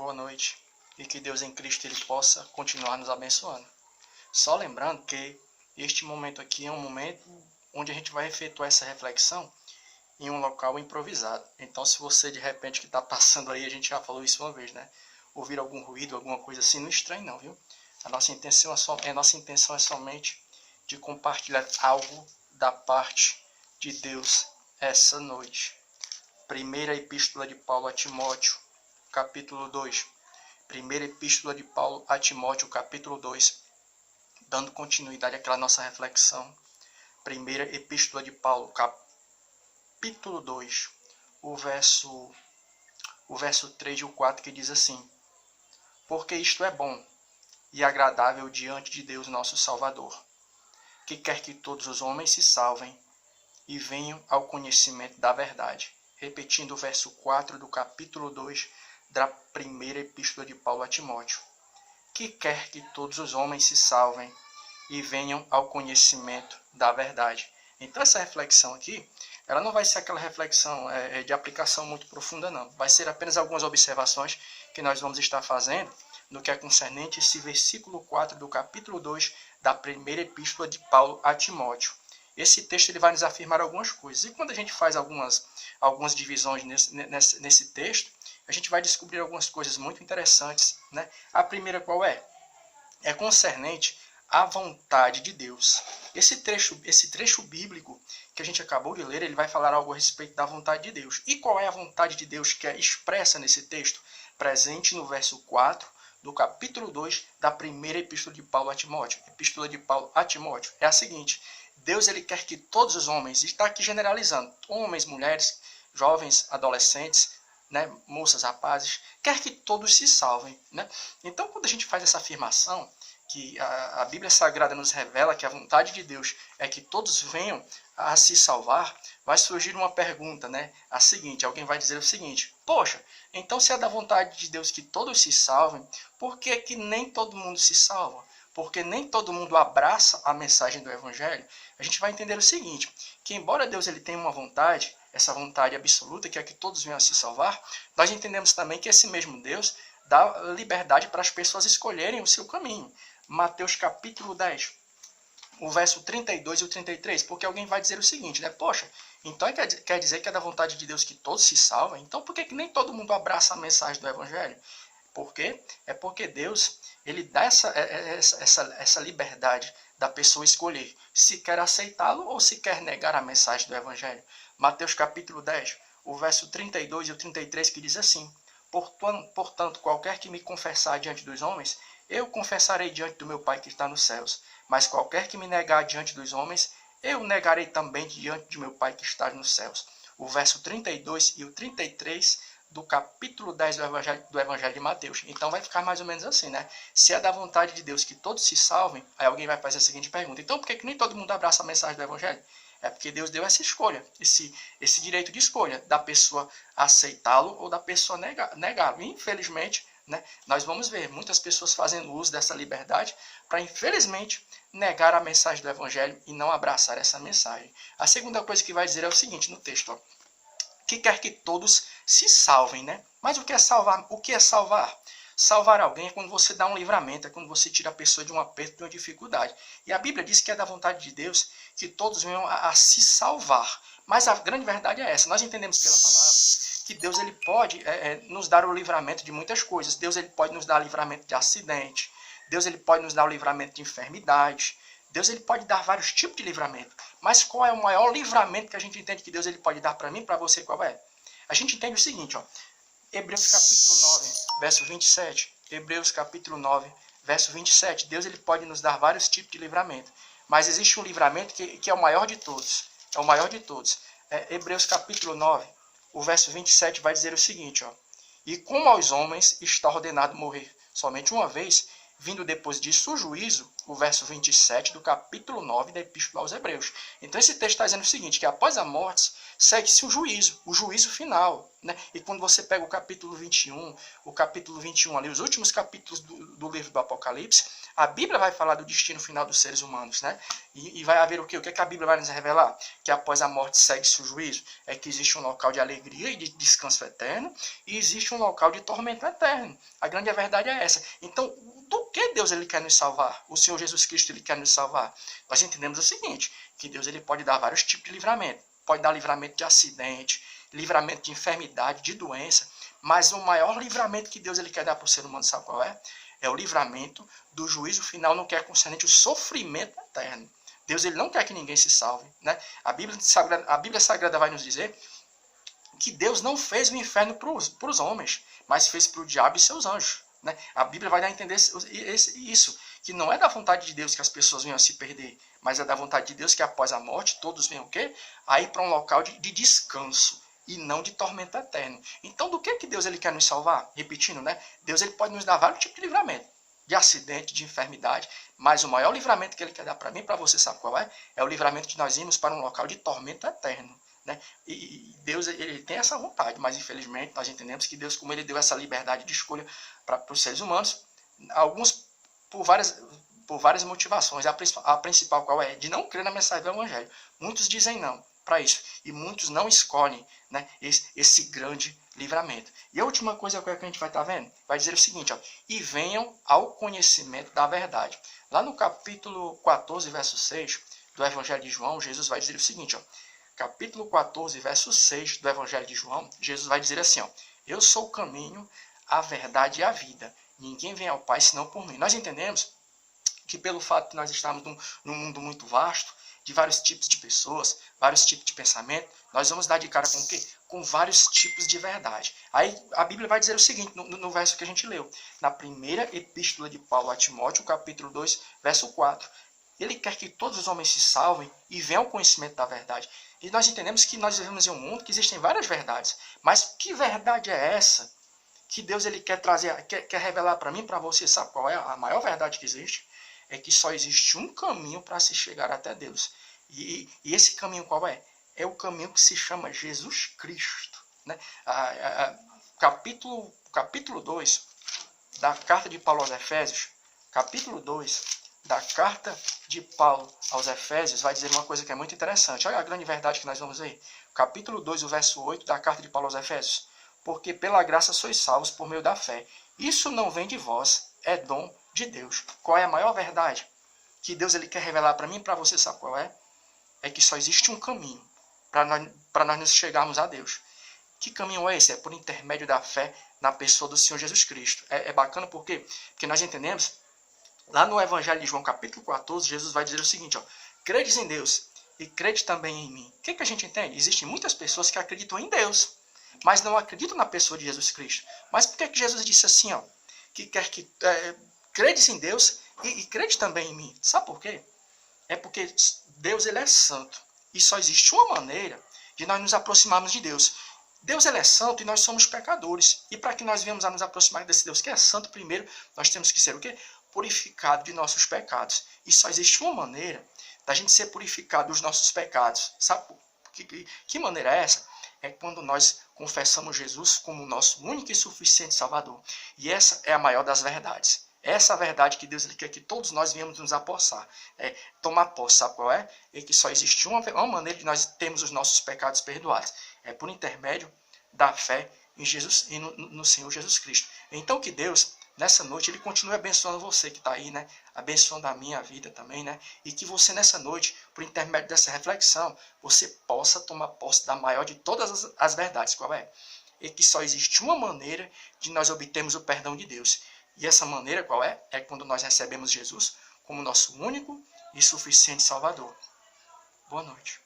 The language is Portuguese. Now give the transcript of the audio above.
boa noite e que Deus em Cristo ele possa continuar nos abençoando. Só lembrando que este momento aqui é um momento onde a gente vai efetuar essa reflexão em um local improvisado. Então, se você de repente que está passando aí, a gente já falou isso uma vez, né? Ouvir algum ruído, alguma coisa assim, não estranhe não, viu? A nossa intenção é somente de compartilhar algo da parte de Deus essa noite. Primeira Epístola de Paulo a Timóteo, capítulo 2. Primeira Epístola de Paulo a Timóteo, capítulo 2. Dando continuidade àquela nossa reflexão. Primeira Epístola de Paulo, capítulo 2. O verso 3 e o 4 que diz assim: Porque isto é bom e agradável diante de Deus nosso Salvador, que quer que todos os homens se salvem e venham ao conhecimento da verdade. Repetindo o verso 4 do capítulo 2 da primeira epístola de Paulo a Timóteo. Que quer que todos os homens se salvem e venham ao conhecimento da verdade. Então essa reflexão aqui, ela não vai ser aquela reflexão de aplicação muito profunda não. Vai ser apenas algumas observações que nós vamos estar fazendo no que é concernente esse versículo 4 do capítulo 2 da primeira epístola de Paulo a Timóteo. Esse texto ele vai nos afirmar algumas coisas. E quando a gente faz algumas divisões nesse texto, a gente vai descobrir algumas coisas muito interessantes, né? A primeira qual é? É concernente à vontade de Deus. Esse trecho bíblico que a gente acabou de ler, ele vai falar algo a respeito da vontade de Deus. E qual é a vontade de Deus que é expressa nesse texto? Presente no verso 4 do capítulo 2 da primeira epístola de Paulo a Timóteo. Epístola de Paulo a Timóteo é a seguinte: Deus ele quer que todos os homens, está aqui generalizando, homens, mulheres, jovens, adolescentes, né, moças, rapazes, quer que todos se salvem. Né? Então, quando a gente faz essa afirmação, que a Bíblia Sagrada nos revela que a vontade de Deus é que todos venham a se salvar, vai surgir uma pergunta, né? A seguinte, alguém vai dizer o seguinte: poxa, então se é da vontade de Deus que todos se salvem, por que que nem todo mundo se salva? Porque nem todo mundo abraça a mensagem do Evangelho. A gente vai entender o seguinte, que embora Deus ele tenha uma vontade, essa vontade absoluta, que é que todos venham a se salvar, nós entendemos também que esse mesmo Deus dá liberdade para as pessoas escolherem o seu caminho. Mateus capítulo 10, o verso 32 e o 33, porque alguém vai dizer o seguinte, né? Poxa, então quer dizer que é da vontade de Deus que todos se salvem? Então por que nem todo mundo abraça a mensagem do Evangelho? Por quê? É porque Deus ele dá essa liberdade da pessoa escolher se quer aceitá-lo ou se quer negar a mensagem do Evangelho. Mateus capítulo 10, o verso 32 e o 33 que diz assim: Portanto, qualquer que me confessar diante dos homens, eu confessarei diante do meu Pai que está nos céus. Mas qualquer que me negar diante dos homens, eu negarei também diante de meu Pai que está nos céus. O verso 32 e o 33 do capítulo 10 do Evangelho de Mateus. Então vai ficar mais ou menos assim, né? Se é da vontade de Deus que todos se salvem, aí alguém vai fazer a seguinte pergunta: então por que nem todo mundo abraça a mensagem do Evangelho? É porque Deus deu essa escolha, esse direito de escolha, da pessoa aceitá-lo ou da pessoa negá-lo. Infelizmente, né, nós vamos ver muitas pessoas fazendo uso dessa liberdade para, infelizmente, negar a mensagem do Evangelho e não abraçar essa mensagem. A segunda coisa que vai dizer é o seguinte no texto, ó, que quer que todos se salvem, né? Mas o que é salvar? O que é salvar? Salvar alguém é quando você dá um livramento, é quando você tira a pessoa de um aperto, de uma dificuldade. E a Bíblia diz que é da vontade de Deus que todos venham a se salvar. Mas a grande verdade é essa. Nós entendemos pela palavra que Deus ele pode nos dar o livramento de muitas coisas. Deus ele pode nos dar o livramento de acidente. Deus ele pode nos dar o livramento de enfermidade. Deus ele pode dar vários tipos de livramento. Mas qual é o maior livramento que a gente entende que Deus ele pode dar para mim e para você? Qual é? A gente entende o seguinte, ó. Hebreus capítulo 9, verso 27. Hebreus capítulo 9, verso 27. Deus ele pode nos dar vários tipos de livramento. Mas existe um livramento que é o maior de todos. É o maior de todos. Hebreus capítulo 9, o verso 27 vai dizer o seguinte, ó. E como aos homens está ordenado morrer somente uma vez, vindo depois disso o juízo, o verso 27 do capítulo 9 da Epístola aos Hebreus. Então esse texto está dizendo o seguinte, que após a morte segue-se o juízo final. Né? E quando você pega o capítulo 21 ali, os últimos capítulos do livro do Apocalipse, a Bíblia vai falar do destino final dos seres humanos. Né? E vai haver o quê? O que, é que a Bíblia vai nos revelar? Que após a morte segue-se o juízo. É que existe um local de alegria e de descanso eterno, e existe um local de tormento eterno. A grande verdade é essa. Então, do que Deus ele quer nos salvar? O Senhor Jesus Cristo ele quer nos salvar? Nós entendemos o seguinte, que Deus ele pode dar vários tipos de livramento. Pode dar livramento de acidente, livramento de enfermidade, de doença, mas o maior livramento que Deus ele quer dar para o ser humano, sabe qual é? É o livramento do juízo final, não quer concernente o sofrimento eterno. Deus ele não quer que ninguém se salve. Né? A Bíblia Sagrada vai nos dizer que Deus não fez o inferno para os homens, mas fez para o diabo e seus anjos. Né? A Bíblia vai dar a entender isso, que não é da vontade de Deus que as pessoas venham a se perder, mas é da vontade de Deus que após a morte todos venham o quê? A ir para um local de descanso e não de tormento eterno. Então do que Deus ele quer nos salvar? Repetindo, né? Deus ele pode nos dar vários tipos de livramento, de acidente, de enfermidade, mas o maior livramento que ele quer dar para mim e para você, sabe qual é? É o livramento de nós irmos para um local de tormento eterno. Né? E Deus ele tem essa vontade, mas infelizmente nós entendemos que Deus, como ele deu essa liberdade de escolha para os seres humanos, alguns por várias motivações, a principal qual é? De não crer na mensagem do Evangelho. Muitos dizem não para isso, e muitos não escolhem, né, esse grande livramento. E a última coisa que a gente vai estar vendo, vai dizer o seguinte, ó, e venham ao conhecimento da verdade. Lá no capítulo 14, verso 6 do Evangelho de João, Jesus vai dizer o seguinte, ó, capítulo 14, verso 6 do Evangelho de João, Jesus vai dizer assim, ó, eu sou o caminho, a verdade e a vida. Ninguém vem ao Pai senão por mim. Nós entendemos que pelo fato de nós estarmos num mundo muito vasto, de vários tipos de pessoas, vários tipos de pensamento, nós vamos dar de cara com o quê? Com vários tipos de verdade. Aí a Bíblia vai dizer o seguinte, no verso que a gente leu, na primeira epístola de Paulo a Timóteo, capítulo 2, verso 4. Ele quer que todos os homens se salvem e venham ao conhecimento da verdade. E nós entendemos que nós vivemos em um mundo que existem várias verdades. Mas que verdade é essa que Deus ele quer trazer, quer revelar para mim e para você? Sabe qual é a maior verdade que existe? É que só existe um caminho para se chegar até Deus. E esse caminho qual é? É o caminho que se chama Jesus Cristo. Né? Capítulo 2 da carta de Paulo aos Efésios, capítulo 2 da carta de Paulo aos Efésios vai dizer uma coisa que é muito interessante. Olha a grande verdade que nós vamos ver. Capítulo 2, o verso 8 da carta de Paulo aos Efésios. Porque pela graça sois salvos por meio da fé. Isso não vem de vós, é dom de Deus. Qual é a maior verdade que Deus ele quer revelar para mim e para você, sabe qual é? É que só existe um caminho para nós nos chegarmos a Deus. Que caminho é esse? É por intermédio da fé na pessoa do Senhor Jesus Cristo. É bacana por quê? Porque nós entendemos, lá no Evangelho de João, capítulo 14, Jesus vai dizer o seguinte, ó, credes em Deus e crede também em mim. O que a gente entende? Existem muitas pessoas que acreditam em Deus, mas não acreditam na pessoa de Jesus Cristo. Mas por que Jesus disse assim, ó, que quer que credes em Deus e crede também em mim? Sabe por quê? É porque Deus ele é santo e só existe uma maneira de nós nos aproximarmos de Deus. Deus ele é santo e nós somos pecadores. E para que nós venhamos a nos aproximar desse Deus que é santo, primeiro nós temos que ser o quê? Purificado de nossos pecados. E só existe uma maneira da gente ser purificado dos nossos pecados. Sabe que maneira é essa? É quando nós confessamos Jesus como nosso único e suficiente Salvador. E essa é a maior das verdades. Essa é a verdade que Deus ele quer que todos nós venhamos nos apossar. Tomar posse, sabe qual é? É que só existe uma maneira de nós termos os nossos pecados perdoados. É por intermédio da fé em Jesus e no Senhor Jesus Cristo. Então que Deus, nessa noite, ele continue abençoando você que está aí, né? Abençoando a minha vida também, né? E que você nessa noite, por intermédio dessa reflexão, você possa tomar posse da maior de todas as verdades. Qual é? É que só existe uma maneira de nós obtermos o perdão de Deus. E essa maneira qual é? É quando nós recebemos Jesus como nosso único e suficiente Salvador. Boa noite.